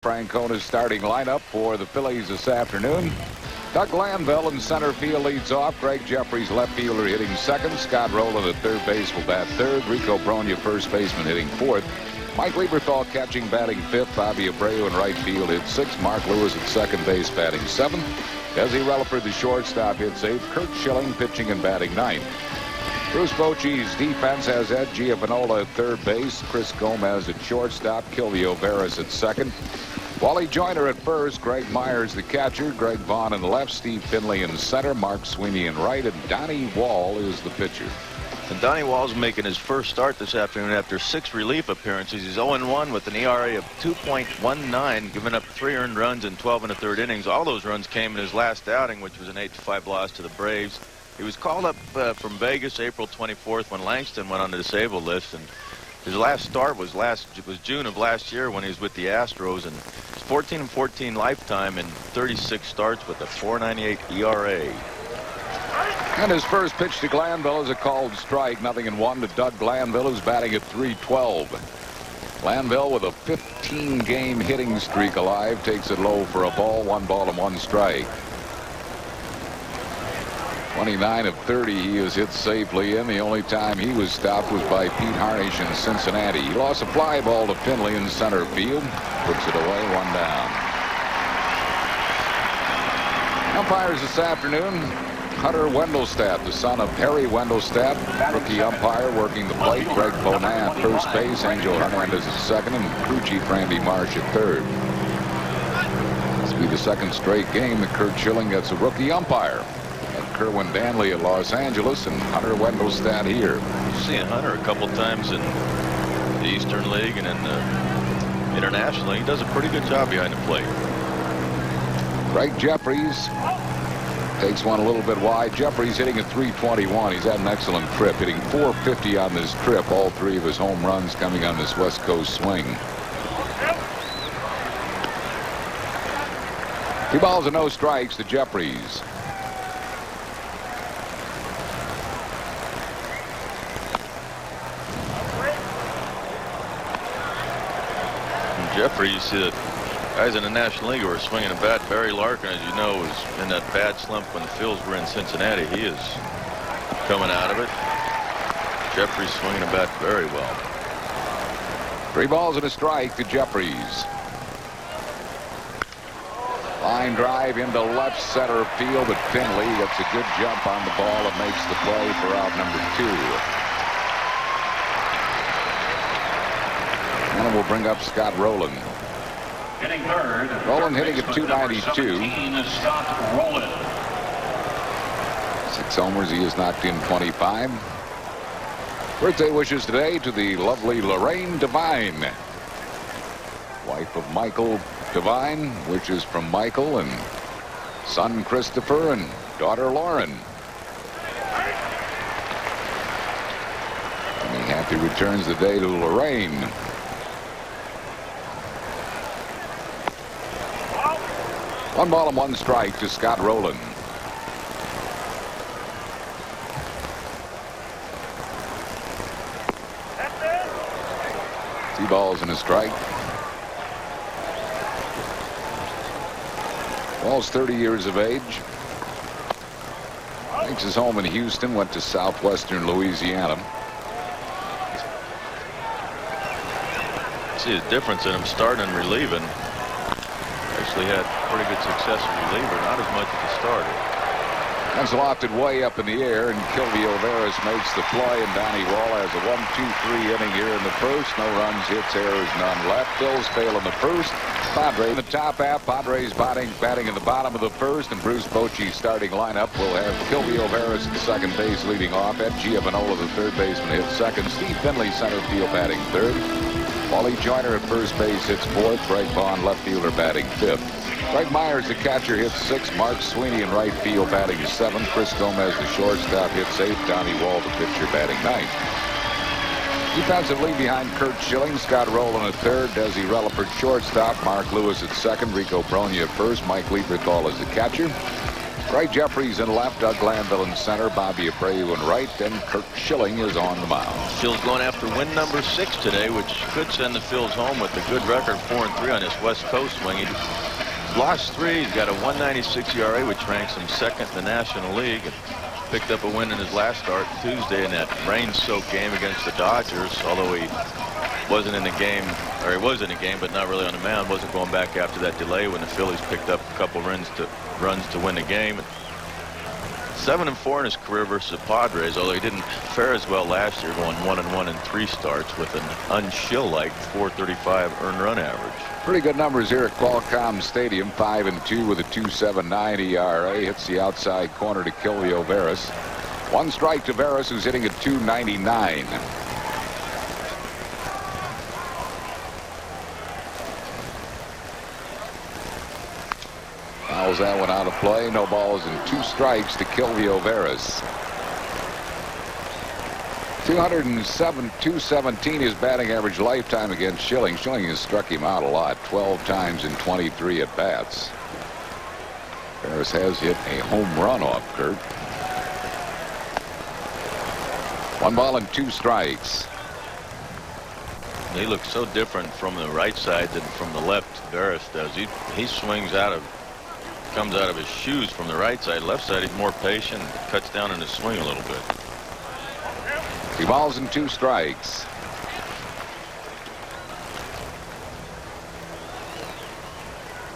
Francona's starting lineup for the Phillies this afternoon. Doug Glanville in center field leads off. Greg Jeffries, left fielder, hitting second. Scott Rowland at third base will bat third. Rico Brogna, first baseman, hitting fourth. Mike Lieberthal catching, batting fifth. Bobby Abreu in right field hits sixth. Mark Lewis at second base batting seventh. Desi Relaford, the shortstop, hits eighth. Curt Schilling pitching and batting ninth. Bruce Bochy's defense has Ed Giovanola at third base. Chris Gomez at shortstop. Kilvio Veras at second. Wally Joyner at first. Greg Myers the catcher. Greg Vaughn in the left. Steve Finley in center. Mark Sweeney in right. And Donnie Wall is the pitcher. And Donnie Wall's making his first start this afternoon after 6 relief appearances. He's 0-1 with an ERA of 2.19, giving up 3 earned runs in 12 1/3 innings. All those runs came in his last outing, which was an 8-5 loss to the Braves. He was called up from Vegas April 24th when Langston went on the disabled list, and his last start was June of last year when he was with the Astros, and 14-14 lifetime in 36 starts with a 4.98 ERA. And his first pitch to Glanville is a called strike. 0-1 to Doug Glanville, who's batting at .312. Glanville with a 15-game hitting streak alive takes it low for a ball. 1 ball and 1 strike. 29 of 30 he has hit safely in. The only time he was stopped was by Pete Harnish in Cincinnati. He lost a fly ball to Finley in center field. Puts it away, 1 down. Umpires this afternoon. Hunter Wendelstadt, the son of Harry Wendelstadt, rookie umpire working the plate. Greg Bonan at first base. Angel Hernandez at second, and crew chief Randy Marsh at third. This will be the second straight game that Curt Schilling gets a rookie umpire. Kerwin Danley at Los Angeles and Hunter Wendelstadt here. You've seen Hunter a couple times in the Eastern League and in the International. He does a pretty good job behind the plate. Greg Jeffries takes one a little bit wide. Jeffries hitting at .321. He's had an excellent trip, hitting .450 on this trip. All 3 of his home runs coming on this West Coast swing. 2 balls and no strikes to Jeffries. Jeffries, guys in the National League who are swinging a bat. Barry Larkin, as you know, was in that bad slump when the Phils were in Cincinnati. He is coming out of it. Jeffries swinging a bat very well. 3 balls and a strike to Jeffries. Line drive into left center field, but Finley gets a good jump on the ball and makes the play for out number 2. And we'll bring up Scott Rowland. Hitting third. Rowland hitting at .292. 6 homers. He has knocked in 25. Birthday wishes today to the lovely Lorraine Devine, wife of Michael Devine. Wishes from Michael and son Christopher and daughter Lauren. And he happy returns the day to Lorraine. 1 ball and 1 strike to Scott Rowland. Two balls and a strike. Wall's 30 years of age. Makes his home in Houston. Went to southwestern Louisiana. See the difference in him starting and relieving. Actually had pretty good success as a reliever, not as much as a starter. That's lofted way up in the air, and Kilvio Veras makes the play, and Donnie Wall has a 1-2-3 inning here in the first. No runs, hits, errors, none left. Bills fail in the first. Padres in the top half. Padres batting in the bottom of the first, and Bruce Bochy's starting lineup will have Kilvio Veras at second base leading off. Ed Giovanola, the third baseman, hits second. Steve Finley, center field, batting third. Wally Joyner at first base hits fourth. Greg Vaughn, left fielder, batting fifth. Greg Myers, the catcher, hits sixth. Mark Sweeney in right field, batting seventh. Chris Gomez, the shortstop, hits eighth. Donnie Wall, the pitcher, batting ninth. Defensively behind Curt Schilling, Scott Rowland at third. Desi Relaford, shortstop. Mark Lewis at second. Rico Brogna at first. Mike Lieberthal as the catcher. Ray Jeffries in left, Doug Glanville in center, Bobby Abreu in right, then Curt Schilling is on the mound. Schill's going after win number 6 today, which could send the Phils home with a good record, 4-3 on this West Coast swing. He's lost 3. He's got a 1.96 ERA, which ranks him second in the National League. And picked up a win in his last start Tuesday in that rain-soaked game against the Dodgers, although he wasn't in the game, or he was in the game, but not really on the mound. Wasn't going back after that delay when the Phillies picked up a couple runs to win the game. 7-4 in his career versus the Padres, although he didn't fare as well last year, going 1-1 in 3 starts with an unshill-like 435 earned run average. Pretty good numbers here at Qualcomm Stadium. 5-2 with a 2.79 ERA. Hits the outside corner to Kilvio Veras. 1 strike to Veras, who's hitting at 2.99. Fouls that one out of play. No balls and 2 strikes to Kilvio Veras. 217 his batting average lifetime against Schilling. Schilling has struck him out a lot, 12 times in 23 at bats. Veras has hit a home run off Curt. 1 ball and 2 strikes. He looks so different from the right side than from the left. Veras does. He swings comes out of his shoes from the right side. Left side, he's more patient, cuts down in his swing a little bit. 3 balls and 2 strikes.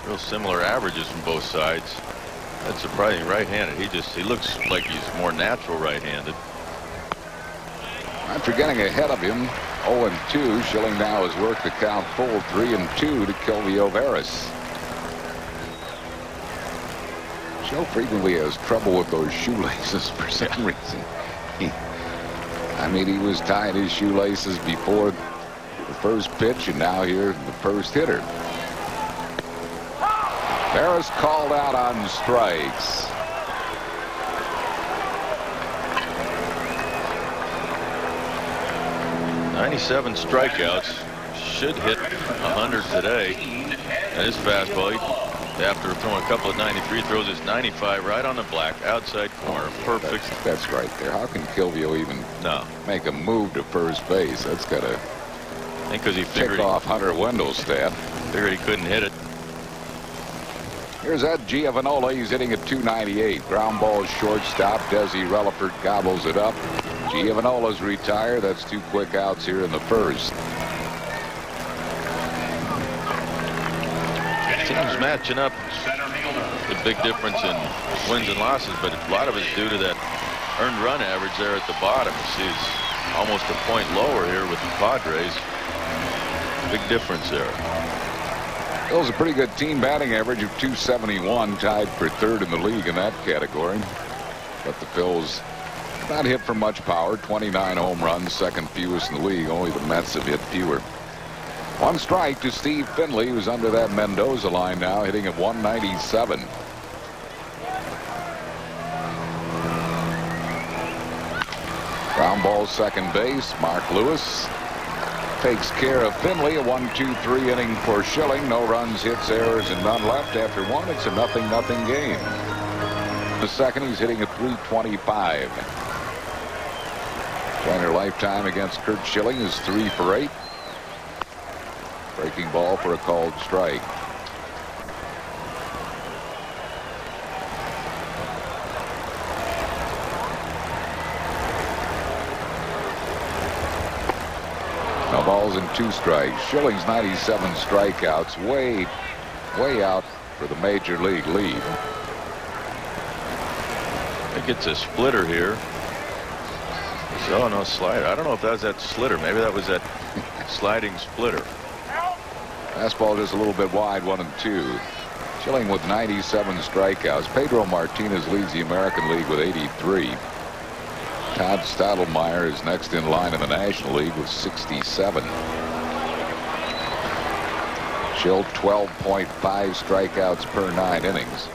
Real similar averages from both sides. That's surprising. Right-handed. He looks like he's more natural right-handed. After getting ahead of him, 0-2, Schilling now has worked the count full 3-2 to Kilvio Veras. Joe frequently has trouble with those shoelaces for some reason. I mean, he was tying his shoelaces before the first pitch, and now here's the first hitter. Veras called out on strikes. .97 strikeouts. Should hit 100 today. And his fastball, after throwing a couple of 93, throws his 95 right on the black outside corner. Perfect. That's right there. How can Kilvio even make a move to first base? That's got to because he figured off Hunter Wendell's stat. Figured he couldn't hit it. Here's Ed Giovanola. He's hitting at 298. Ground ball shortstop. Desi Relaford gobbles it up. Giovanola's retired. That's 2 quick outs here in the first. Teams matching up. The big difference in wins and losses, but a lot of it's due to that earned run average there at the bottom. You see it's almost a point lower here with the Padres. Big difference there. It was a pretty good team batting average of 271, tied for 3rd in the league in that category. But the Phils not hit for much power. 29 home runs, 2nd fewest in the league. Only the Mets have hit fewer. 1 strike to Steve Finley, who's under that Mendoza line now, hitting at 197. Ground ball, second base. Mark Lewis takes care of Finley. A 1-2-3 inning for Schilling. No runs, hits, errors, and none left after 1. It's a 0-0 game. The second, he's hitting at 325. Trainer lifetime against Curt Schilling is 3 for 8. Breaking ball for a called strike. No balls and 2 strikes. Schilling's 97 strikeouts, way out for the major league lead. I think it's a splitter here. Oh, no slider. I don't know if that was that slitter. Maybe that was that sliding splitter. Fastball just a little bit wide, 1-2. Schilling with 97 strikeouts. Pedro Martinez leads the American League with 83. Todd Stottlemyre is next in line in the National League with 67. Schill 12.5 strikeouts per 9 innings.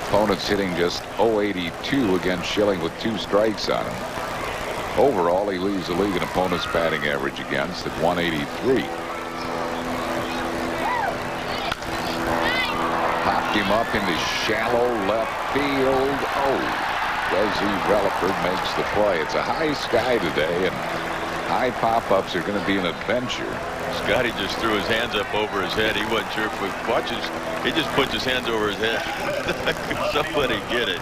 Opponents hitting just .082 against Schilling with 2 strikes on him. Overall, he leads the league in opponents' batting average against at 183. Popped him him up into shallow left field. Oh, Desi Relaford makes the play. It's a high sky today, and high pop-ups are going to be an adventure. Scotty just threw his hands up over his head. He wasn't sure if we watches. He just puts his hands over his head. Could somebody get it?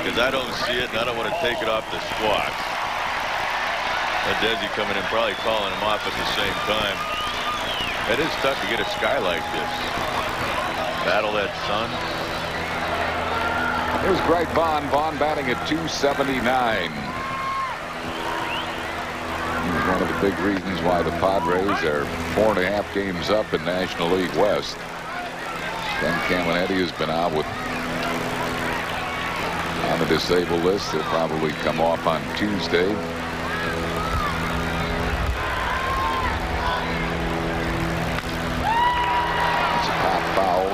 Because I don't see it, and I don't want to take it off the squats. And Desi coming in, probably calling him off at the same time. It is tough to get a sky like this. Battle that sun. Here's Greg Vaughn. Vaughn batting at .279. He's one of the big reasons why the Padres are 4.5 games up in National League West. Ken Caminetti has been out on the disabled list. He'll probably come off on Tuesday.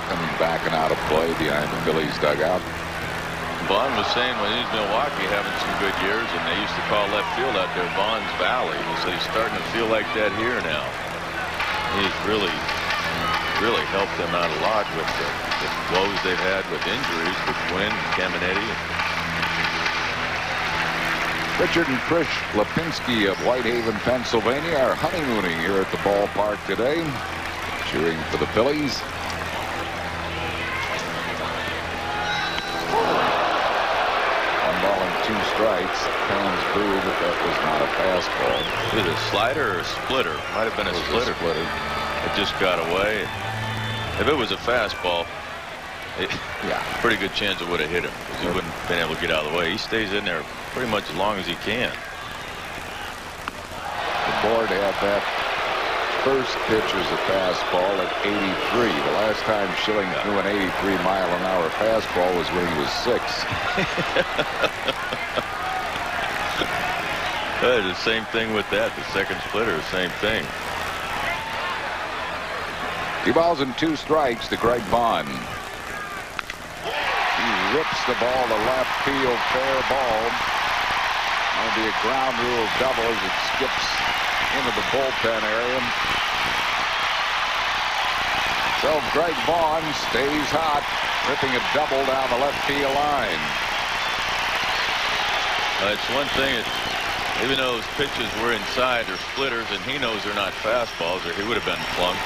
Coming back and out of play behind the Phillies dugout. Vaughn was saying when he's Milwaukee having some good years, and they used to call left field out there Vaughn's Valley. So he's starting to feel like that here now. He's really helped them out a lot with the woes they've had with injuries with Quinn and Caminetti. Richard and Trish Lipinski of Whitehaven, Pennsylvania are honeymooning here at the ballpark today, cheering for the Phillies. Two strikes. Fans boo, but that was not a fastball. Was it a slider or a splitter? Might have been a splitter. It just got away. If it was a fastball, pretty good chance it would have hit him, because he wouldn't have been able to get out of the way. He stays in there pretty much as long as he can. The board had that first pitch as a fastball at 83. The last time Schilling threw an 83-mile-an-hour fastball was when he was 6. The same thing with that. The second splitter, same thing. 2 balls and 2 strikes to Greg Vaughn. He rips the ball to left field, fair ball. That'll be a ground rule double as it skips into the bullpen area. So Greg Vaughn stays hot, ripping a double down the left field line. It's one thing, even though those pitches were inside, they're splitters, and he knows they're not fastballs, or he would have been plunked.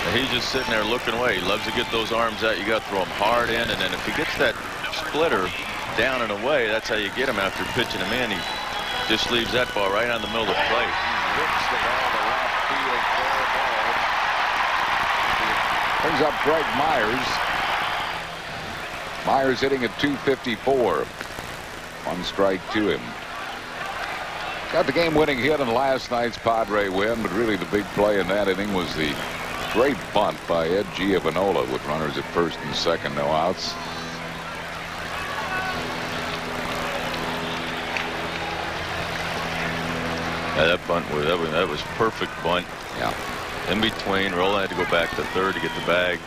And he's just sitting there looking away. He loves to get those arms out. You got to throw them hard in, and then if he gets that splitter down and away, that's how you get him after pitching him in. He just leaves that ball right on the middle of the plate. He rips the ball to left field, fair ball. Brings up Greg Myers. Myers hitting at .254. 1 strike to him. Got the game-winning hit in last night's Padre win, but really the big play in that inning was the great bunt by Ed Giovanola with runners at first and second, no outs. Yeah, that bunt that was perfect bunt. Yeah. In between, Roland had to go back to third to get the bag.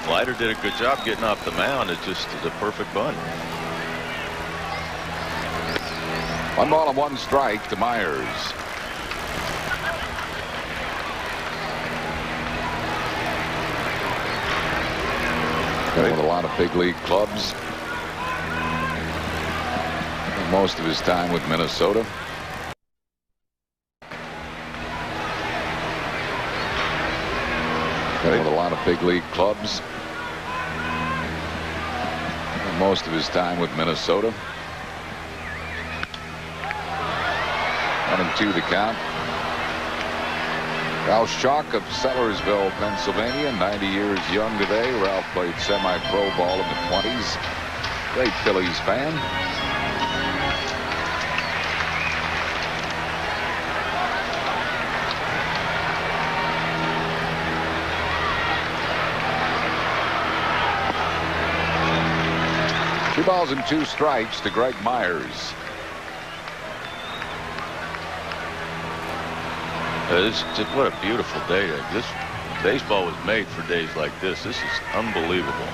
Leiter did a good job getting off the mound. It just is a perfect bunt. 1 ball and 1 strike to Myers. Played with a lot of big league clubs. Most of his time with Minnesota. Played with a lot of big league clubs. Most of his time with Minnesota. 1-2 the count. Ralph Schock of Sellersville, Pennsylvania, 90 years young today. Ralph played semi-pro ball in the 20s. Great Phillies fan. Two balls and 2 strikes to Greg Myers. What a beautiful day. This baseball was made for days like this. This is unbelievable.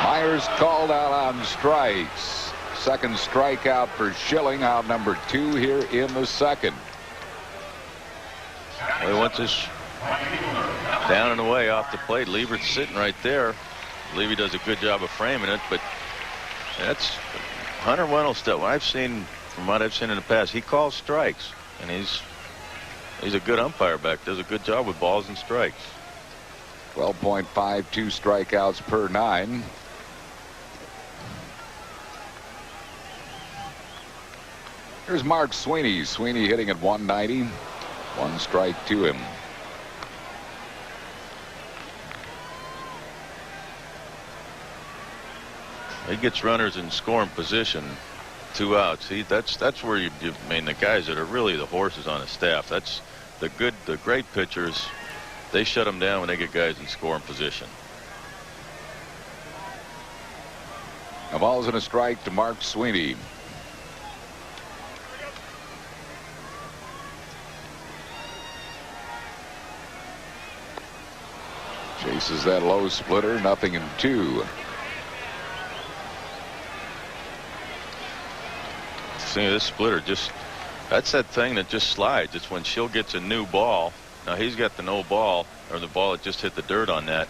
Myers called out on strikes. Second strikeout for Schilling, out number 2 here in the second. Well, he wants this down and away off the plate. Liebert's sitting right there. Levy does a good job of framing it, but that's Hunter Wendell stuff. From what I've seen in the past, he calls strikes, and he's a good umpire back. Does a good job with balls and strikes. 12.52 strikeouts per 9. Here's Mark Sweeney. Sweeney hitting at 190. 1 strike to him. He gets runners in scoring position, 2 outs. That's where the guys that are really the horses on the staff. That's the great pitchers. They shut them down when they get guys in scoring position. A ball's and a strike to Mark Sweeney. Chases that low splitter. 0-2. See, this splitter that's that thing that just slides. It's when Schill gets a new ball. Now he's got the no ball, or the ball that just hit the dirt on that.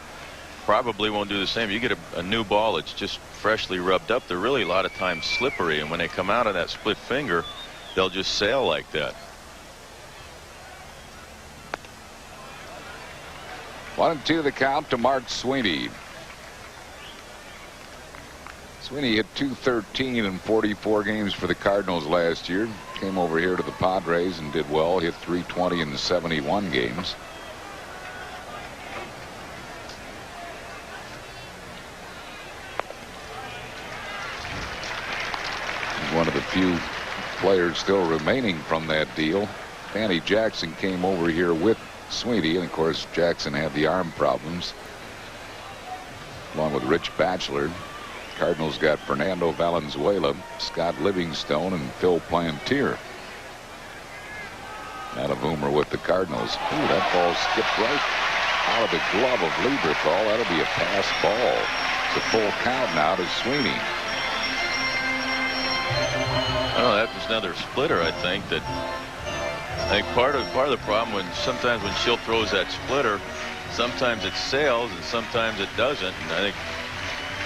Probably won't do the same. You get a new ball that's just freshly rubbed up. They're really a lot of times slippery, and when they come out of that split finger, they'll just sail like that. 1-2 the count to Mark Sweeney. Sweeney hit .213 in 44 games for the Cardinals last year. Came over here to the Padres and did well. Hit .320 in the 71 games. He's one of the few players still remaining from that deal. Danny Jackson came over here with Sweeney, and of course Jackson had the arm problems, along with Rich Batchelor. Cardinals got Fernando Valenzuela, Scott Livingstone, and Phil Plantier. None of whom are with the Cardinals. Ooh, that ball skipped right out of the glove of Lieberthal. That'll be a pass ball. It's a full count now to Sweeney. Oh, that was another splitter, I think. I think part of the problem sometimes when Schill throws that splitter, sometimes it sails and sometimes it doesn't. And I think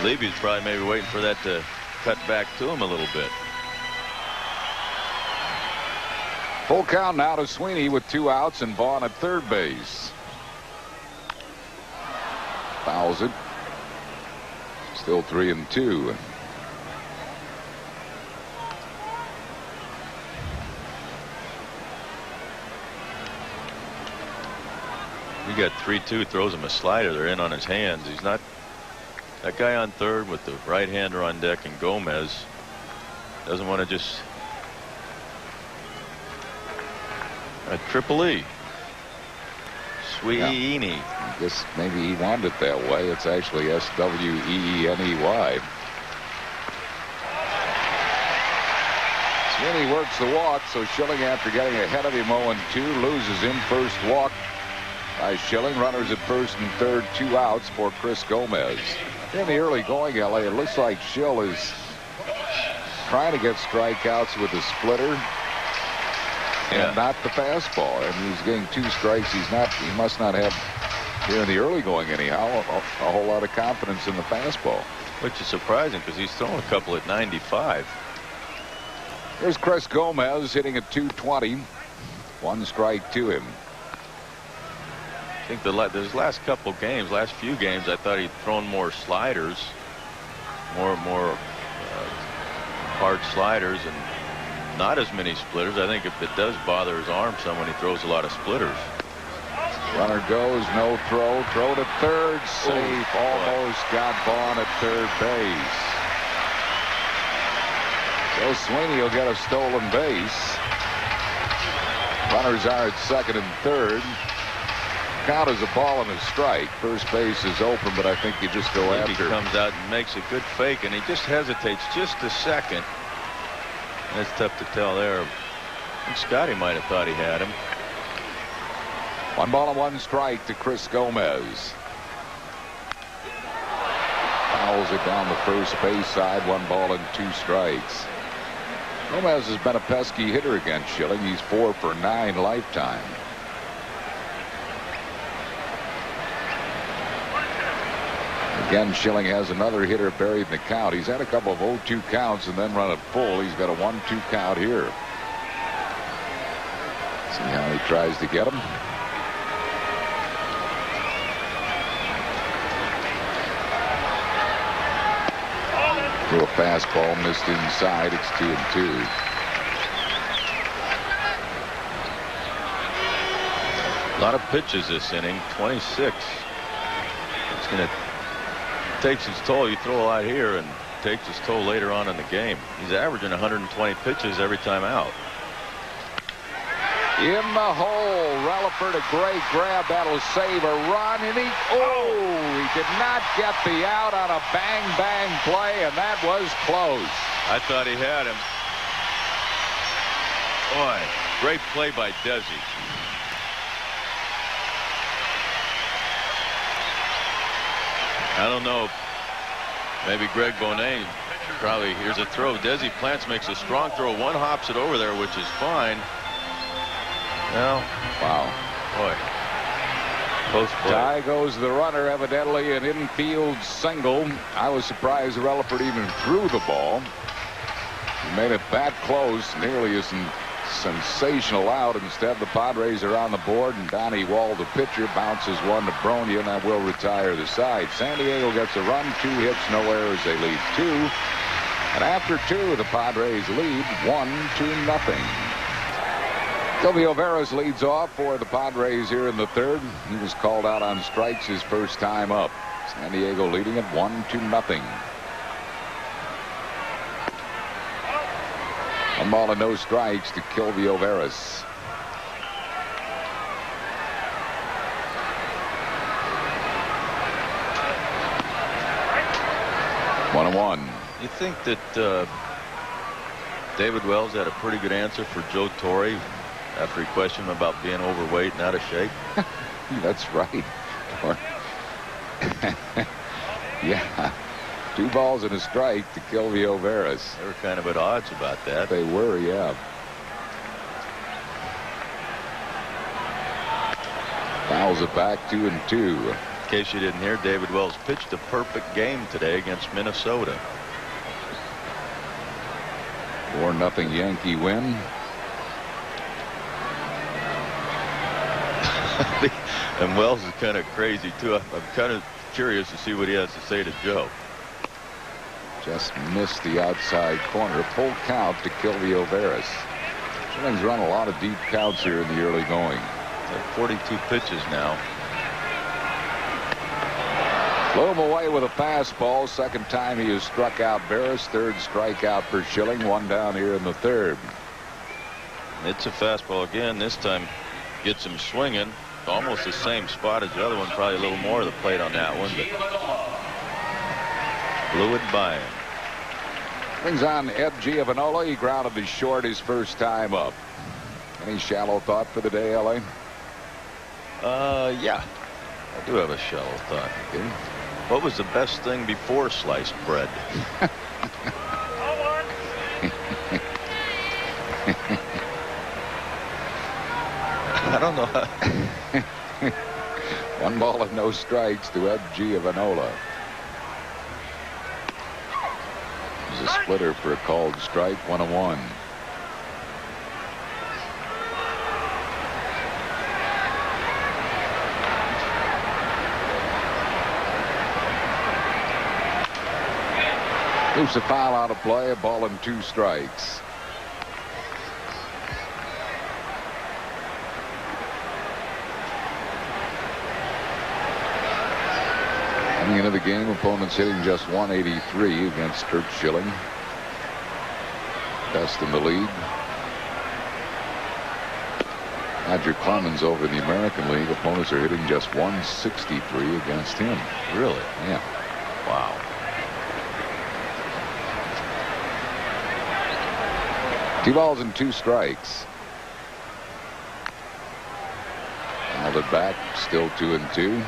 Levy's probably maybe waiting for that to cut back to him a little bit. Full count now to Sweeney with 2 outs and Vaughn at third base. Fouls it. Still 3-2. You got 3-2, throws him a slider. They're in on his hands. He's not. That guy on third with the right-hander on deck, and Gomez doesn't want to just. Triple E. Sweeney. Yeah. I guess maybe he wanted it that way. It's actually S-W-E-E-N-E-Y. Sweeney works the walk, so Schilling, after getting ahead of him 0-2, loses him. First walk by Schilling. Runners at first and third, 2 outs for Chris Gomez. In the early going, LA, it looks like Schill is trying to get strikeouts with the splitter and not the fastball. And he's getting 2 strikes. He must not have, here in the early going anyhow, a whole lot of confidence in the fastball. Which is surprising because he's thrown a couple at 95. Here's Chris Gomez hitting at .220. 1 strike to him. I think those last few games, I thought he'd thrown more sliders, more hard sliders, and not as many splitters. I think if it does bother his arm some when he throws a lot of splitters. Runner goes, no throw. Throw to third, safe. Almost got Vaughn at third base. So Sweeney will get a stolen base. Runners are at second and third. Count is a ball and a strike. First base is open, but I think you just go after. He comes out and makes a good fake, and he just hesitates just a second. That's tough to tell there. I think Scotty might have thought he had him. 1 ball and 1 strike to Chris Gomez. Fouls it down the first base side. 1 ball and 2 strikes. Gomez has been a pesky hitter against Schilling. He's 4 for 9 lifetime. Again, Schilling has another hitter buried in the count. He's had a couple of 0-2 counts and then run it full. He's got a 1-2 count here. See how he tries to get him. Threw a fastball, missed inside. It's 2-2. A lot of pitches this inning. 26. It's going to takes its toll. You throw a lot here and takes its toll later on in the game. He's averaging 120 pitches every time out. In the hole, Relaford, a great grab. That'll save a run. And he did not get the out on a bang play, and that was close. I thought he had him. Boy, great play by Desi. I don't know. Maybe Greg Bonet probably. Here's a throw. Desi Plants makes a strong throw. One hops it over there, which is fine. Now, wow. Boy. Post play. Tie goes the runner, evidently an infield single. I was surprised Relaford even threw the ball. He made it that close. Nearly isn't sensational out. Instead, the Padres are on the board, and Donnie Wall, the pitcher, bounces one to Bronya, and that will retire the side. San Diego gets a run, 2 hits, no errors. They lead 2. And after 2, the Padres lead 1-0. Silvio Veras leads off for the Padres here in the 3rd. He was called out on strikes his first time up. San Diego leading it 1-0. 1 ball and no strikes to Silvio Veras. One and one. You think that David Wells had a pretty good answer for Joe Torre after he questioned him about being overweight and out of shape? That's right. Yeah. 2 balls and a strike to Silvio Veras. They were kind of at odds about that. They were, yeah. Fouls it back 2-2. In case you didn't hear, David Wells pitched a perfect game today against Minnesota. 4-0 Yankee win. And Wells is kind of crazy too. I'm kind of curious to see what he has to say to Joe. Just missed the outside corner. Full count to Silvio Veras. Schilling's run a lot of deep counts here in the early going. 42 pitches now. Blew him away with a fastball. Second time he has struck out Veras. 3rd strikeout for Schilling. 1 down here in the 3rd. It's a fastball again. This time gets him swinging. Almost the same spot as the other one. Probably a little more of the plate on that one. But blew it by him. Brings on Ed Giovanola. He grounded his short his first time up. Any shallow thought for the day, L.A.? Yeah. I do have a shallow thought. Okay. What was the best thing before sliced bread? I don't know. 1 ball and no strikes to Ed Giovanola. There's a splitter for a called strike. 1-1. Loops a foul out of play. A ball and 2 strikes. Coming into the game, opponents hitting just 183 against Curt Schilling. Best in the league. Roger Clemens over in the American League. Opponents are hitting just 163 against him. Really? Yeah. Wow. Two balls and 2 strikes. Fouled it back. Still 2-2.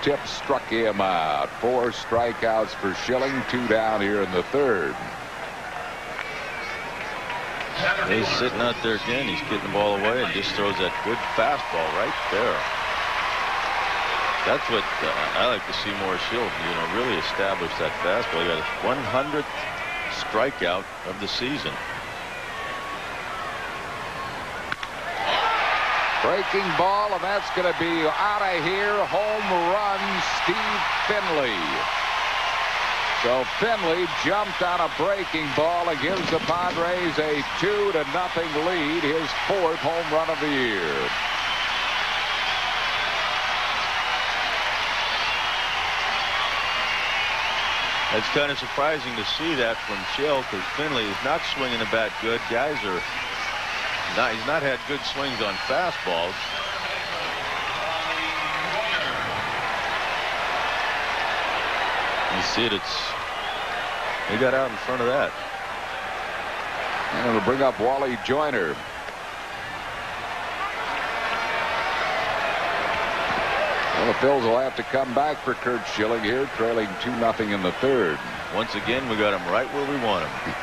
tip struck him out. 4 strikeouts for Schilling. 2 down here in the third. He's sitting out there again. He's getting the ball away and just throws that good fastball right there. That's what I like to see more Schilling, really establish that fastball. He got his 100th strikeout of the season. Breaking ball, and that's going to be out of here. Home run, Steve Finley. So Finley jumped on a breaking ball and gives the Padres a 2-0 lead. His 4th home run of the year. It's kind of surprising to see that from Schilling, because Finley is not swinging the bat good. He's not had good swings on fastballs. You see it, he got out in front of that. And it'll bring up Wally Joyner. Well, the Phils will have to come back for Curt Schilling here, trailing 2-0 in the third. Once again, we got him right where we want him.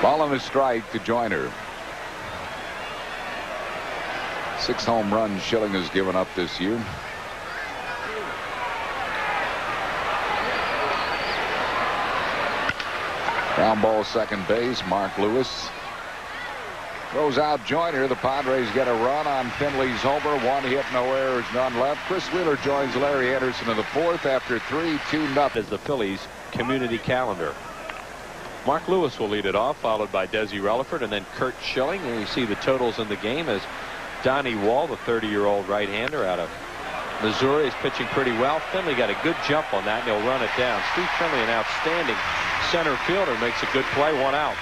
Ball on a strike to Joyner. 6 home runs Schilling has given up this year. Ground ball second base. Mark Lewis throws out Joyner. The Padres get a run on Finley's homer. 1 hit, no errors, none left. Chris Wheeler joins Larry Anderson in the 4th after 3-2-0. As the Phillies community calendar. Mark Lewis will lead it off, followed by Desi Relaford and then Curt Schilling. And you see the totals in the game as Donnie Wall, the 30-year-old right-hander out of Missouri, is pitching pretty well. Finley got a good jump on that, and he'll run it down. Steve Finley, an outstanding center fielder, makes a good play, 1 out.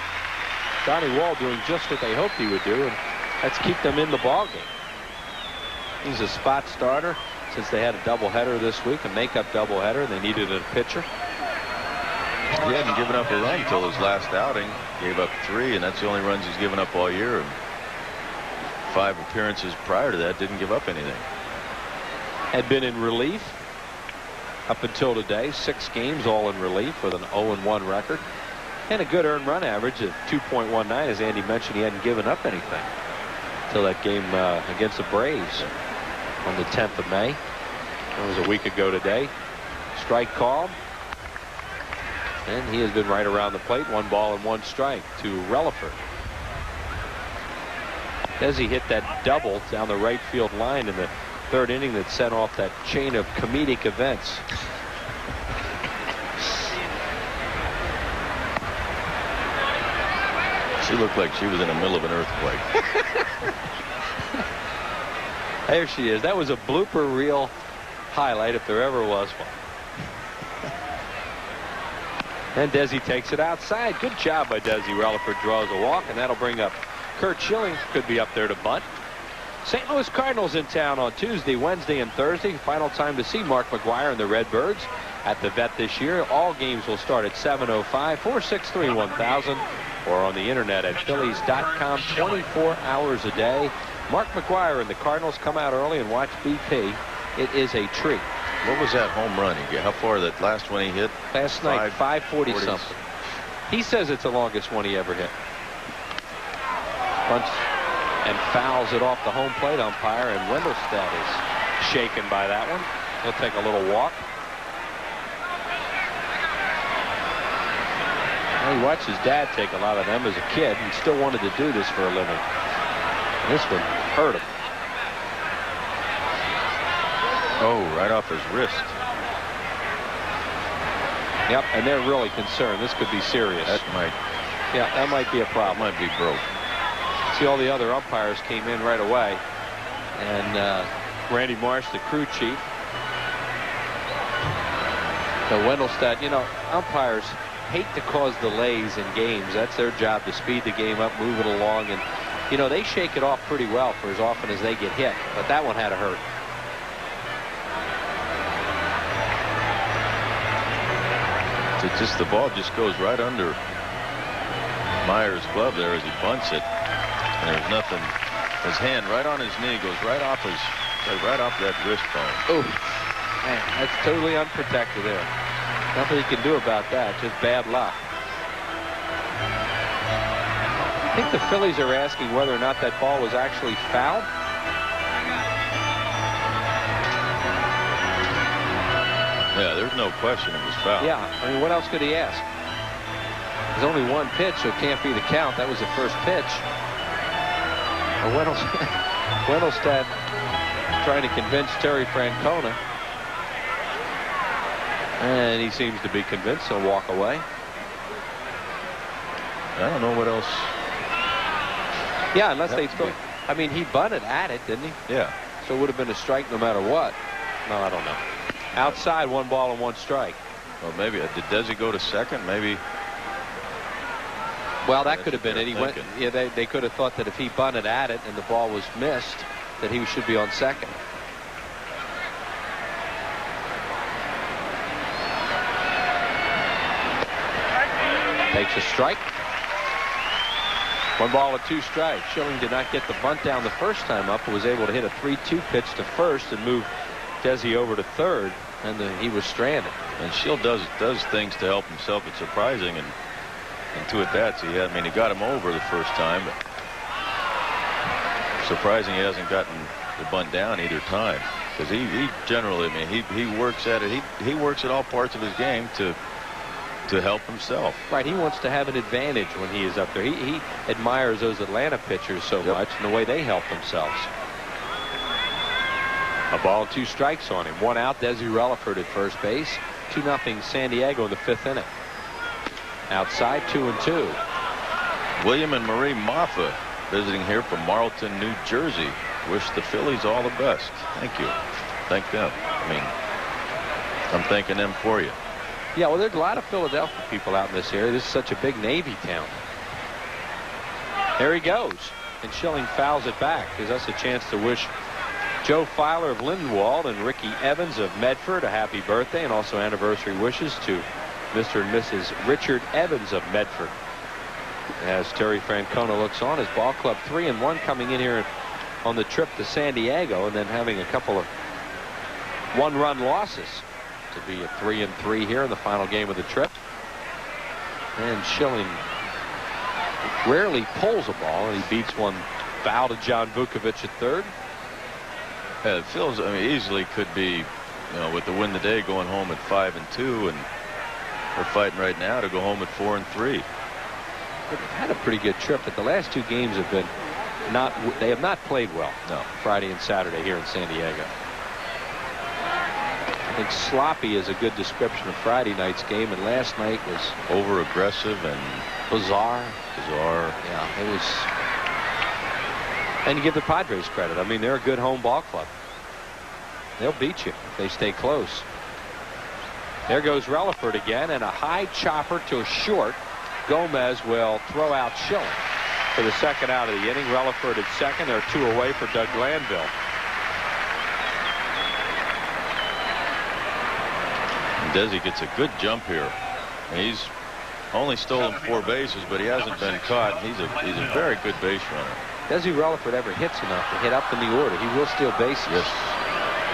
Donnie Wall doing just what they hoped he would do, and that's keep them in the ballgame. He's a spot starter since they had a doubleheader this week, a makeup doubleheader. They needed a pitcher. He hadn't given up a run until his last outing. Gave up 3, and that's the only runs he's given up all year. And 5 appearances prior to that, didn't give up anything. Had been in relief up until today. 6 games all in relief with an 0-1 record. And a good earned run average of 2.19. As Andy mentioned, he hadn't given up anything until that game against the Braves on the 10th of May. That was a week ago today. Strike called. And he has been right around the plate. 1 ball and 1 strike to Relaford. Desi hit that double down the right field line in the 3rd inning that set off that chain of comedic events. She looked like she was in the middle of an earthquake. There she is. That was a blooper reel highlight if there ever was one. And Desi takes it outside. Good job by Desi. Relaford draws a walk, and that'll bring up Curt Schilling. Could be up there to bunt. St. Louis Cardinals in town on Tuesday, Wednesday, and Thursday. Final time to see Mark McGwire and the Redbirds at the Vet this year. All games will start at 7:05, 463-1000, or on the internet at Phillies.com 24 hours a day. Mark McGwire and the Cardinals come out early and watch BP. It is a treat. What was that home run? How far that last one he hit? Last night, 540 something. He says it's the longest one he ever hit. Bunts and fouls it off the home plate umpire, and Wendelstedt is shaken by that one. He'll take a little walk. Well, he watched his dad take a lot of them as a kid and still wanted to do this for a living. This one hurt him. Oh, right off his wrist. Yep, and they're really concerned. This could be serious. Yeah, that might be a problem. Might be broke. See, all the other umpires came in right away. And Randy Marsh, the crew chief. So Wendelstedt, umpires hate to cause delays in games. That's their job, to speed the game up, move it along. And, they shake it off pretty well for as often as they get hit. But that one had to hurt. The ball just goes right under Meyer's glove there as he bunts it. And there's nothing His hand right on his knee goes right off that wrist bone. Oh, man, that's totally unprotected there. Nothing he can do about that. Just bad luck. I think the Phillies are asking whether or not that ball was actually fouled. Yeah, there's no question it was fouled. Yeah, I mean, what else could he ask? There's only one pitch, so it can't be the count. That was the first pitch. Wendelstedt trying to convince Terry Francona. And he seems to be convinced. He'll walk away. I don't know what else. Yeah, unless they throw. I mean, he bunted at it, didn't he? Yeah. So it would have been a strike no matter what. No, I don't know. Outside, 1 ball and 1 strike. Well, maybe does he go to second? Maybe. Well, that could have been it. He went. Yeah, they could have thought that if he bunted at it and the ball was missed, that he should be on second. Takes a strike. 1 ball and 2 strikes. Schilling did not get the bunt down the first time up, but was able to hit a 3-2 pitch to first and move Desi over to third, and he was stranded. And Schilling does things to help himself. It's surprising, and 2 at-bats he had. I mean, he got him over the first time, but surprising he hasn't gotten the bunt down either time, because he generally, I mean, he works at it. He works at all parts of his game to help himself. Right, he wants to have an advantage when he is up there. He admires those Atlanta pitchers so much and the way they help themselves. A ball and 2 strikes on him. 1 out. Desi Relaford at first base. 2-0 San Diego in the 5th inning. Outside, 2-2. William and Marie Moffa visiting here from Marlton, New Jersey. Wish the Phillies all the best. Thank you. Thank them. I mean, I'm thanking them for you. Yeah, well, there's a lot of Philadelphia people out in this area. This is such a big Navy town. There he goes. And Schilling fouls it back. Gives us a chance to wish Joe Filer of Lindenwold and Ricky Evans of Medford a happy birthday, and also anniversary wishes to Mr. and Mrs. Richard Evans of Medford. As Terry Francona looks on, his ball club 3-1 coming in here on the trip to San Diego, and then having a couple of 1-run losses to be at 3-3 here in the final game of the trip. And Schilling rarely pulls a ball, and he beats one foul to John Vukovich at third. Yeah, it feels, I mean, easily could be, with the win today going home at 5-2, and we're fighting right now to go home at 4-3. They've had a pretty good trip, but the last 2 games have been they have not played well. No, Friday and Saturday here in San Diego. I think sloppy is a good description of Friday night's game, and last night was over aggressive and bizarre. Yeah, it was. And you give the Padres credit. I mean, they're a good home ball club. They'll beat you if they stay close. There goes Relaford again, and a high chopper to a short. Gomez will throw out Schilling for the second out of the inning. Relaford at second. They're 2 away for Doug Glanville. Desi gets a good jump here. He's only stolen 4 bases, but he hasn't been caught. He's a very good base runner. Desi Relaford ever hits enough to hit up in the order, he will steal bases. Yes.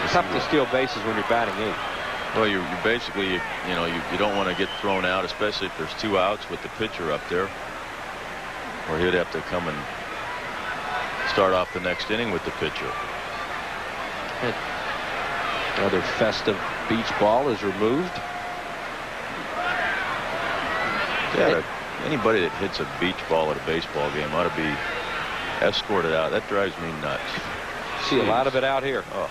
It's tough to steal bases when you're batting 8. Well, you basically, you don't want to get thrown out, especially if there's 2 outs with the pitcher up there, or he'd have to come and start off the next inning with the pitcher. Another festive beach ball is removed. Yeah, anybody that hits a beach ball at a baseball game ought to be escorted out. That drives me nuts. See a lot of it out here. Oh.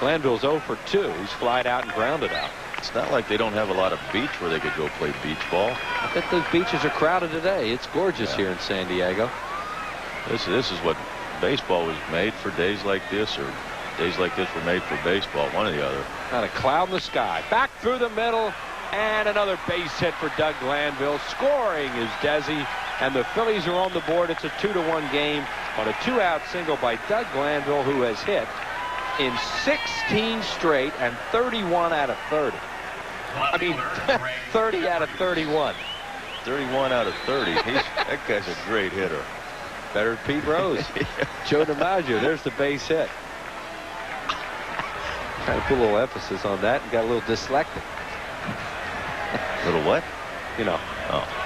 Glanville's 0 for 2. He's flied out and grounded out. It's not like they don't have a lot of beach where they could go play beach ball. I bet those beaches are crowded today. It's gorgeous here in San Diego. This is what baseball was made for, days like this, or days like this were made for baseball, one or the other. Not a cloud in the sky. Back through the middle, and another base hit for Doug Glanville. Scoring is Desi, and the Phillies are on the board. It's a 2-1 game on a 2-out single by Doug Glanville, who has hit in 16 straight and 31 out of 30. I mean, 30 out of 31. 31 out of 30. That guy's a great hitter. Better than Pete Rose. Joe DiMaggio. There's the base hit. Trying to put a little emphasis on that and got a little dyslexic. Little what? You know,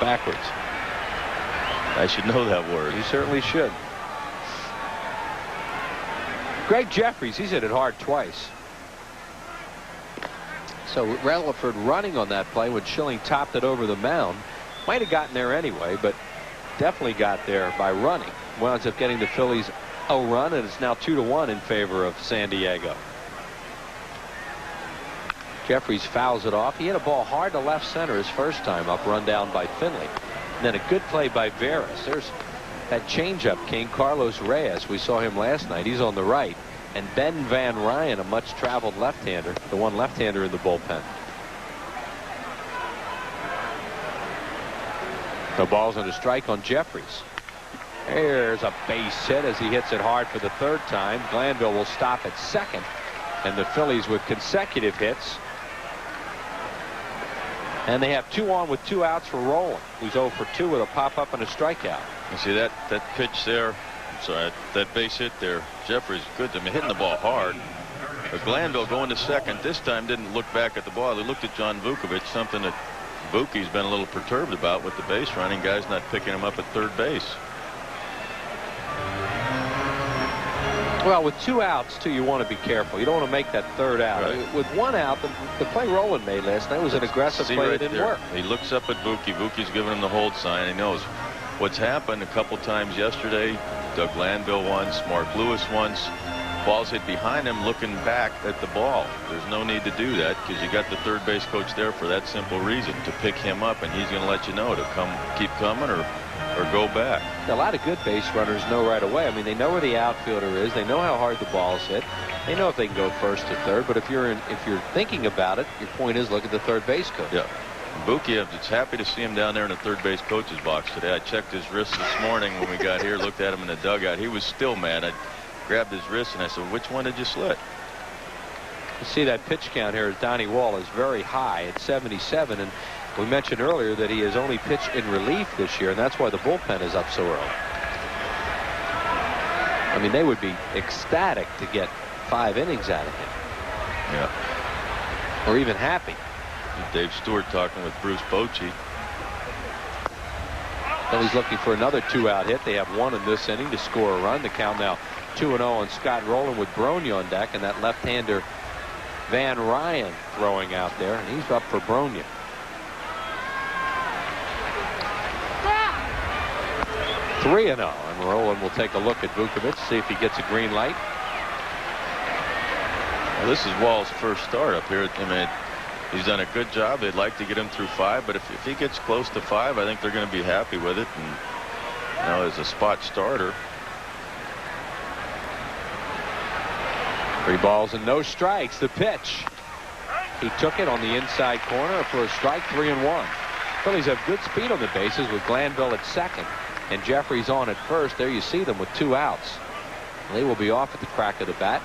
backwards. I should know that word. You certainly should. Greg Jeffries, he's hit it hard twice. So Relaford running on that play when Schilling topped it over the mound. Might have gotten there anyway, but definitely got there by running. Winds up getting the Phillies a run, and it's now 2-1 in favor of San Diego. Jeffries fouls it off. He hit a ball hard to left center his first time up, run down by Finley. And then a good play by Veras. There's that changeup king, Carlos Reyes. We saw him last night. He's on the right. And Ben Van Ryan, a much traveled left-hander, the one left-hander in the bullpen. The ball's on a strike on Jeffries. There's a base hit as he hits it hard for the third time. Glanville will stop at second. And the Phillies with consecutive hits. And they have 2 on with 2 outs for Rowland, who's 0 for 2 with a pop-up and a strikeout. You see that pitch there? I'm sorry, that base hit there. Jeffries good. I mean, hitting the ball hard. But Glanville going to second this time didn't look back at the ball. They looked at John Vukovich, something that Vuki's been a little perturbed about with the base running. Guys not picking him up at third base. Well, with 2 outs, too, you want to be careful. You don't want to make that third out. Right. With 1 out, the play Rowland made last night was an aggressive play that didn't work. He looks up at Vuki. Vuki's giving him the hold sign. He knows what's happened a couple times yesterday. Doug Glanville once, Mark Lewis once. Ball's hit behind him looking back at the ball. There's no need to do that because you got the third base coach there for that simple reason, to pick him up, and he's going to let you know to keep coming or go back. A lot of good base runners know right away. I mean, they know where the outfielder is. They know how hard the ball's hit. They know if they can go first or third. But if you're thinking about it, your point is look at the third base coach. Yeah. Buki, I'm just happy to see him down there in the third base coach's box today. I checked his wrist this morning when we got here, looked at him in the dugout. He was still mad. I grabbed his wrist and I said, which one did you slit? You see that pitch count here as Donnie Wall is very high at 77. And we mentioned earlier that he has only pitched in relief this year, and that's why the bullpen is up so early. I mean, they would be ecstatic to get 5 innings out of him. Yeah. Or even happy. Dave Stewart talking with Bruce Bochy. Well, he's looking for another 2-out hit. They have 1 in this inning to score a run. The count now 2-0 on Scott Rowland with Bronya on deck, and that left-hander Van Ryan throwing out there, and he's up for Bronya. Yeah. 3-0, and Rowland will take a look at Vukovich, see if he gets a green light. Well, this is Wall's first start up here. I mean, he's done a good job. They'd like to get him through 5, but if he gets close to 5, I think they're going to be happy with it. And as a spot starter. 3 balls and no strikes. The pitch. He took it on the inside corner for a strike. 3-1. Phillies have good speed on the bases with Glanville at second and Jeffries on at first. There you see them with 2 outs. They will be off at the crack of the bat.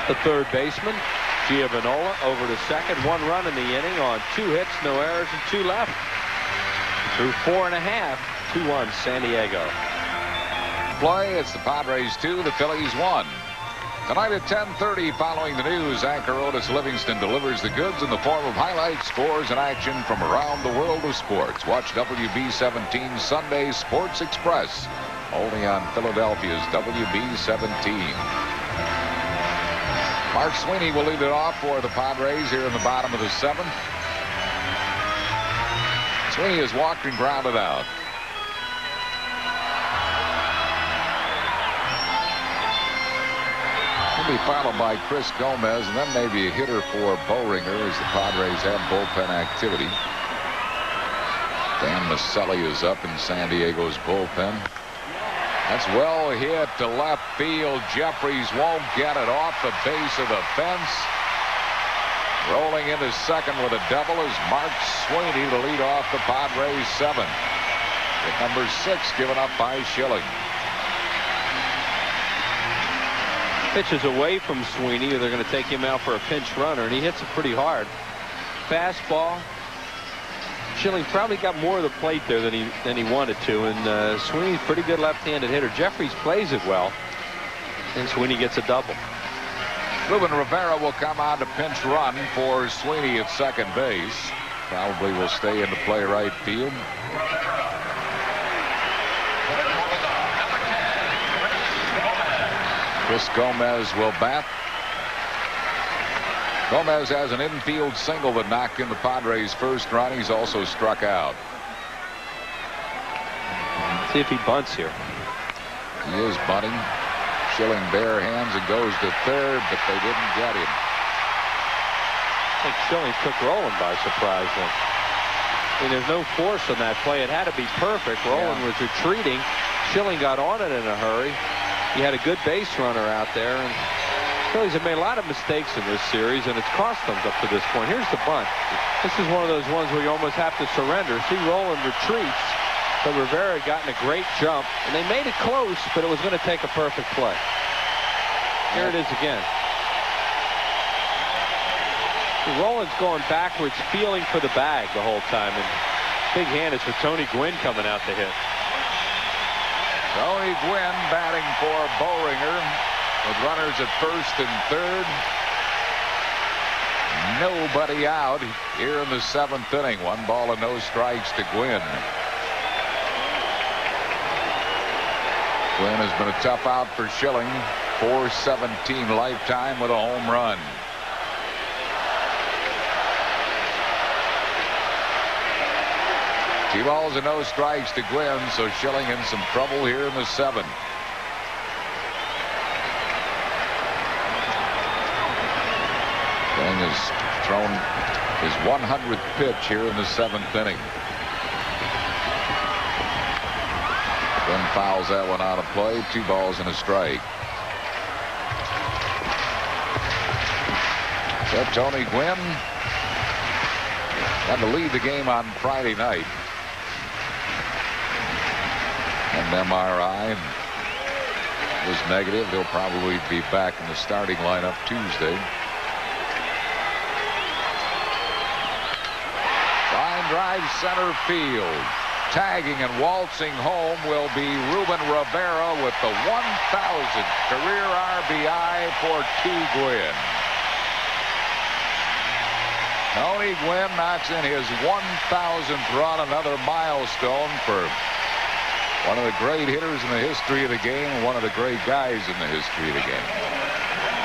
The third baseman, Giovanola, over to second. 1 run in the inning on 2 hits, no errors, and 2 left. Through 4 1/2, 2-1 San Diego. Play, it's the Padres 2, the Phillies 1. Tonight at 10:30, following the news, anchor Otis Livingston delivers the goods in the form of highlights, scores, and action from around the world of sports. Watch WB17 Sunday Sports Express, only on Philadelphia's WB17. Mark Sweeney will lead it off for the Padres here in the bottom of the 7th. Sweeney has walked and grounded out. He'll be followed by Chris Gomez, and then maybe a hitter for Boehringer as the Padres have bullpen activity. Dan Maselli is up in San Diego's bullpen. That's well hit to left field. Jeffries won't get it off the base of the fence. Rolling into second with a double is Mark Sweeney to lead off the Padres 7. At number 6 given up by Schilling. Pitches away from Sweeney. They're going to take him out for a pinch runner, and he hits it pretty hard. fastball. Schilling probably got more of the plate there than he wanted to, and Sweeney's pretty good left-handed hitter. Jeffries plays it well, and Sweeney gets a double. Ruben Rivera will come on to pinch run for Sweeney at second base. Probably will stay into play right field. Chris Gomez will bat. Gomez has an infield single that knocked in the Padres' first run. He's also struck out. See if he bunts here. He is bunting. Schilling bare hands and goes to third, but they didn't get him. I think Schilling took Rolen by surprise then. I mean, there's no force on that play. It had to be perfect. Rolen was retreating. Schilling got on it in a hurry. He had a good base runner out there, and Phillies have made a lot of mistakes in this series, and it's cost them up to this point. Here's the bunt. This is one of those ones where you almost have to surrender. See, Rolen retreats, but Rivera had gotten a great jump, and they made it close, but it was going to take a perfect play. Here it is again. Roland's going backwards, feeling for the bag the whole time, and big hand is for Tony Gwynn coming out to hit. Tony Gwynn batting for Boehringer with runners at first and third. Nobody out here in the seventh inning. 1 ball and no strikes to Gwynn. Gwynn has been a tough out for Schilling. .417 lifetime with a home run. Two balls and no strikes to Gwynn, so Schilling in some trouble here in the seventh. Schilling has thrown his 100th pitch here in the seventh inning. Gwynn fouls that one out of play. 2 balls and a strike. So Tony Gwynn had to lead the game on Friday night. And MRI was negative. He'll probably be back in the starting lineup Tuesday. Line drive center field. Tagging and waltzing home will be Ruben Rivera with the 1,000th career RBI for T. Gwynn. Tony Gwynn knocks in his 1,000th run, another milestone for one of the great hitters in the history of the game, and one of the great guys in the history of the game.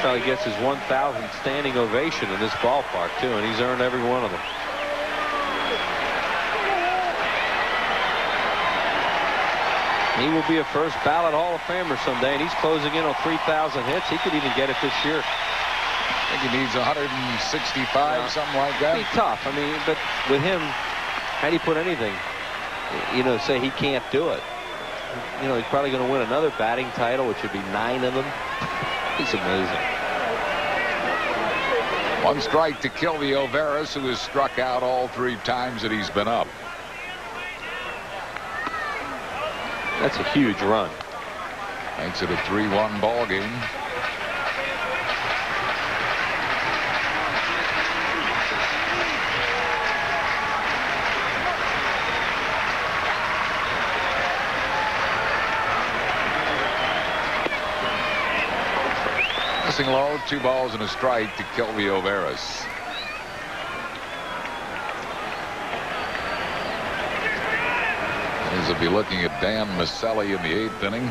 Well, he gets his 1,000th standing ovation in this ballpark, too, and he's earned every one of them. He will be a first ballot Hall of Famer someday, and he's closing in on 3,000 hits. He could even get it this year. I think he needs 165, something like that. It'd be tough. I mean, but with him, how do you put anything? You know, say he can't do it. You know, he's probably going to win another batting title, which would be 9 of them. He's amazing. 1 strike to Kilby O'Veras, who has struck out all 3 times that he's been up. That's a huge run. Makes it a 3-1 ball game. Missing low, 2 balls and a strike to Kilby O'Veras. He'll be looking at Dan Maselli in the 8th inning.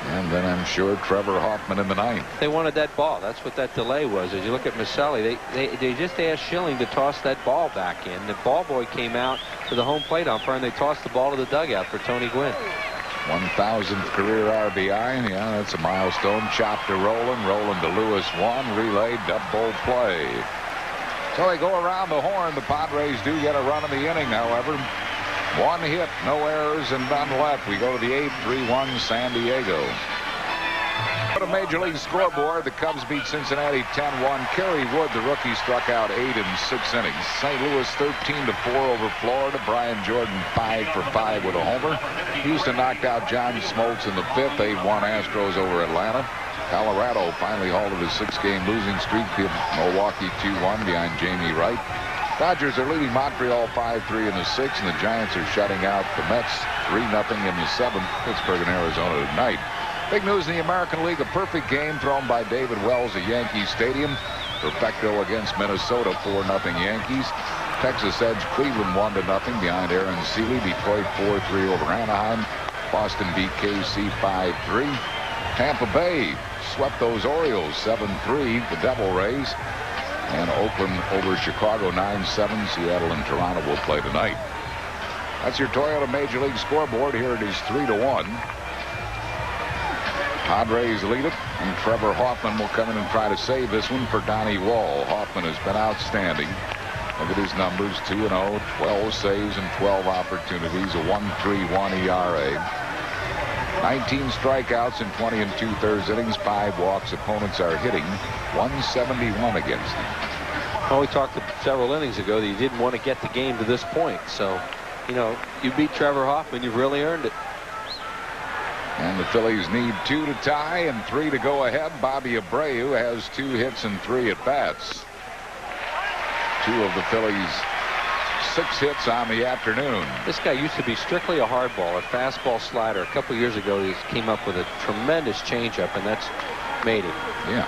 And then I'm sure Trevor Hoffman in the 9th. They wanted that ball. That's what that delay was. As you look at Maselli, they just asked Schilling to toss that ball back in. The ball boy came out to the home plate umpire, and they tossed the ball to the dugout for Tony Gwynn. 1,000th career RBI. Yeah, that's a milestone. Chop to Rolen. Rolen to Lewis. 1 relay double play. So they go around the horn. The Padres do get a run in the inning, however. 1 hit, no errors, and none left. We go to the 8th, 3-1 San Diego. But a Major League scoreboard, the Cubs beat Cincinnati 10-1. Kerry Wood, the rookie, struck out 8 in 6 innings. St. Louis 13-4 over Florida. Brian Jordan 5 for 5 with a homer. Houston knocked out John Smoltz in the 5th. 8-1 Astros over Atlanta. Colorado finally halted a 6-game losing streak. Beat Milwaukee 2-1 behind Jamie Wright. Dodgers are leading Montreal 5-3 in the 6th, and the Giants are shutting out the Mets 3-0 in the 7th. Pittsburgh and Arizona tonight. Big news in the American League. A perfect game thrown by David Wells at Yankee Stadium. Perfecto against Minnesota, 4-0 Yankees. Texas edged Cleveland 1-0 behind Aaron Seeley. Detroit 4-3 over Anaheim. Boston beat KC 5-3. Tampa Bay swept those Orioles 7-3. The Devil Rays. And Oakland over Chicago 9-7. Seattle and Toronto will play tonight. That's your Toyota Major League scoreboard. Here it is 3-1. Padres lead it, and Trevor Hoffman will come in and try to save this one for Donnie Wall. Hoffman has been outstanding. Look at his numbers, 2-0, 12 saves and 12 opportunities, a 1.31 ERA. 19 strikeouts in 20 2/3 innings, 5 walks. Opponents are hitting .171 against him. Well, we talked several innings ago that you didn't want to get the game to this point. So, you know, you beat Trevor Hoffman, you've really earned it. And the Phillies need 2 to tie and 3 to go ahead. Bobby Abreu has 2 hits and 3 at-bats. 2 of the Phillies' 6 hits on the afternoon. This guy used to be strictly a hardballer, fastball slider. A couple years ago, he came up with a tremendous changeup, and that's made it. Yeah.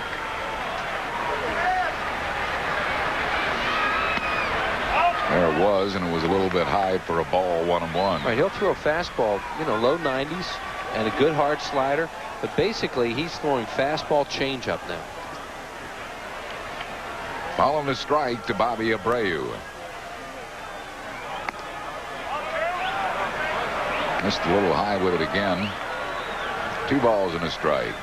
There it was, and it was a little bit high for a ball, 1-1. Right, he'll throw a fastball, you know, low 90s and a good hard slider, but basically he's throwing fastball changeup now. Following a strike to Bobby Abreu. Missed a little high with it again. 2 balls and a strike.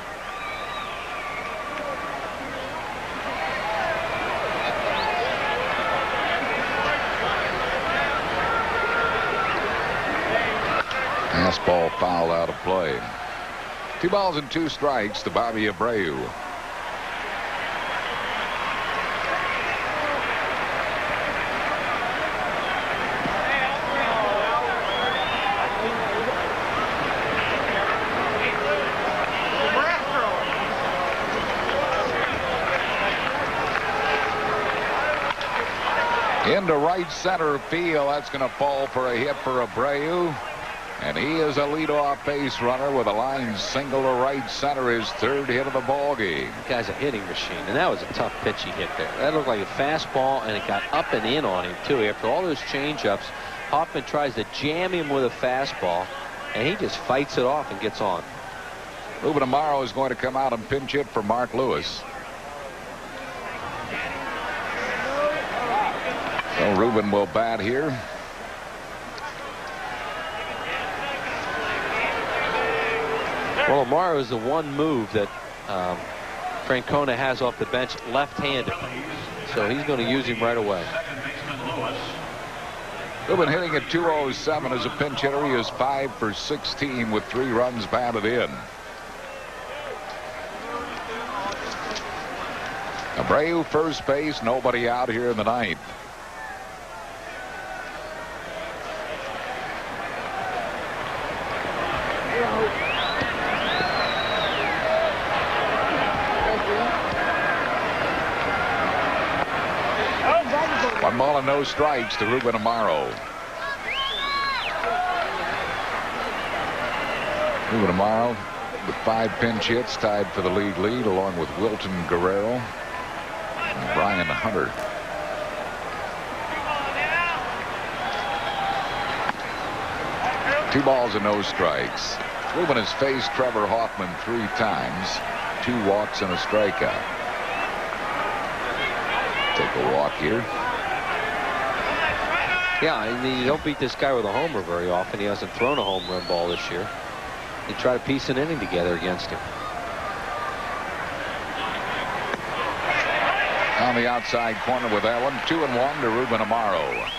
Fastball fouled out of play. 2 balls and 2 strikes to Bobby Abreu. Into right center field. That's going to fall for a hit for Abreu. And he is a leadoff base runner with a line single to right center, his 3rd hit of the ball game. The guy's a hitting machine, and that was a tough pitch he hit there. That looked like a fastball, and it got up and in on him, too. After all those changeups, Hoffman tries to jam him with a fastball, and he just fights it off and gets on. Ruben Amaro is going to come out and pinch hit for Mark Lewis. So Ruben will bat here. Well, Amaro is the one move that Francona has off the bench, left-handed. So he's going to use him right away. Ruben hitting at .207 as a pinch hitter. He is 5 for 16 with 3 runs batted in. Abreu first base, nobody out here in the 9th. One ball and no strikes to Ruben Amaro. Ruben Amaro with 5 pinch hits, tied for the league lead, along with Wilton Guerrero and Brian Hunter. Two balls and no strikes. Ruben has faced Trevor Hoffman 3 times, 2 walks and a strikeout. Take a walk here. Yeah, I mean, you don't beat this guy with a homer very often. He hasn't thrown a home run ball this year. You try to piece an inning together against him. On the outside corner with that one, 2-1 to Ruben Amaro.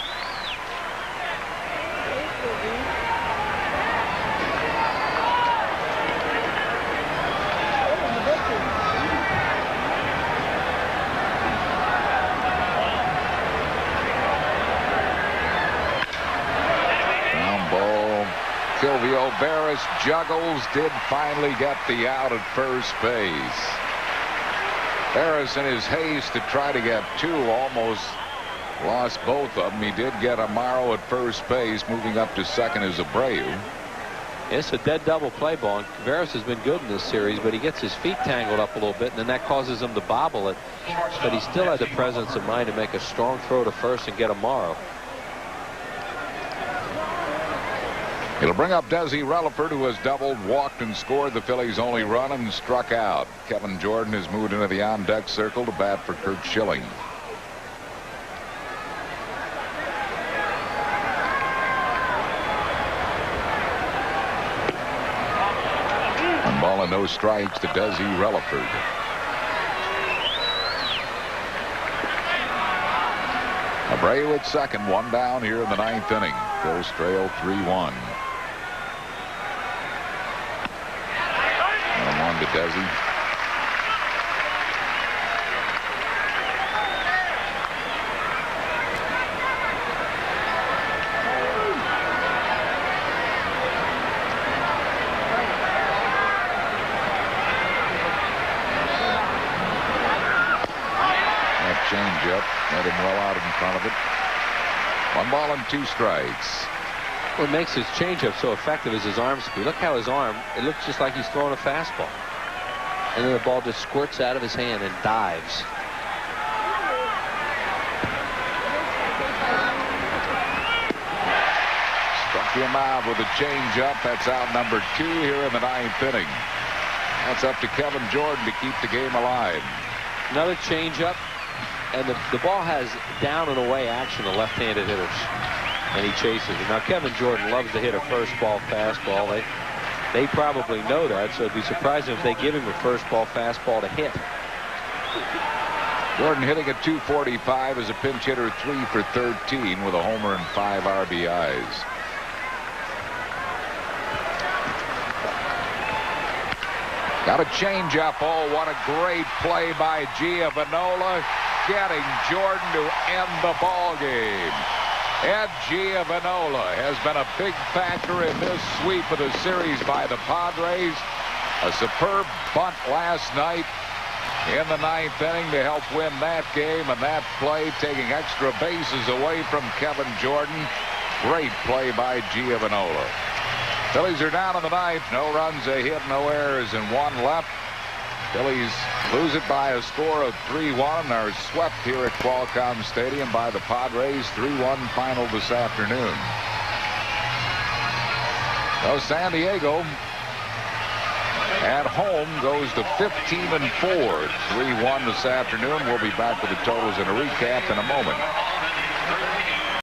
Silvio Barry Veras juggles, did finally get the out at first base. Veras, in his haste to try to get two, almost lost both of them. He did get Amaro at first base. Moving up to second is Abreu. It's a dead double play ball. Veras has been good in this series, but he gets his feet tangled up a little bit, and then that causes him to bobble it. But he still had the presence of mind to make a strong throw to first and get Amaro. It'll bring up Desi Relaford, who has doubled, walked, and scored the Phillies' only run and struck out. Kevin Jordan has moved into the on-deck circle to bat for Curt Schilling. One ball and no strikes to Desi Relaford. Abreu at second, one down here in the ninth inning. Phil's trail 3-1. On to Desi. That changeup had him well out in front of it. One ball and two strikes. What makes his changeup so effective is his arm speed. Look how his arm, it looks just like he's throwing a fastball. And then the ball just squirts out of his hand and dives. Struck him out with a changeup. That's out number 2 here in the ninth inning. That's up to Kevin Jordan to keep the game alive. Another changeup. And the ball has down and away action of left-handed hitters. And he chases it. Now, Kevin Jordan loves to hit a first ball fastball. They probably know that, so it'd be surprising if they give him a first ball fastball to hit. Jordan hitting at .245 as a pinch hitter, 3 for 13 with a homer and 5 RBIs. Got a changeup. Oh, what a great play by Giovanola, getting Jordan to end the ball game. Ed Giovanola has been a big factor in this sweep of the series by the Padres. A superb bunt last night in the ninth inning to help win that game, and that play taking extra bases away from Kevin Jordan. Great play by Giovanola. Phillies are down in the ninth. No runs, a hit, no errors, and 1 left. Phillies lose it by a score of 3-1 and are swept here at Qualcomm Stadium by the Padres. 3-1 final this afternoon. So San Diego at home goes to 15-4. 3-1 this afternoon. We'll be back with the totals and a recap in a moment.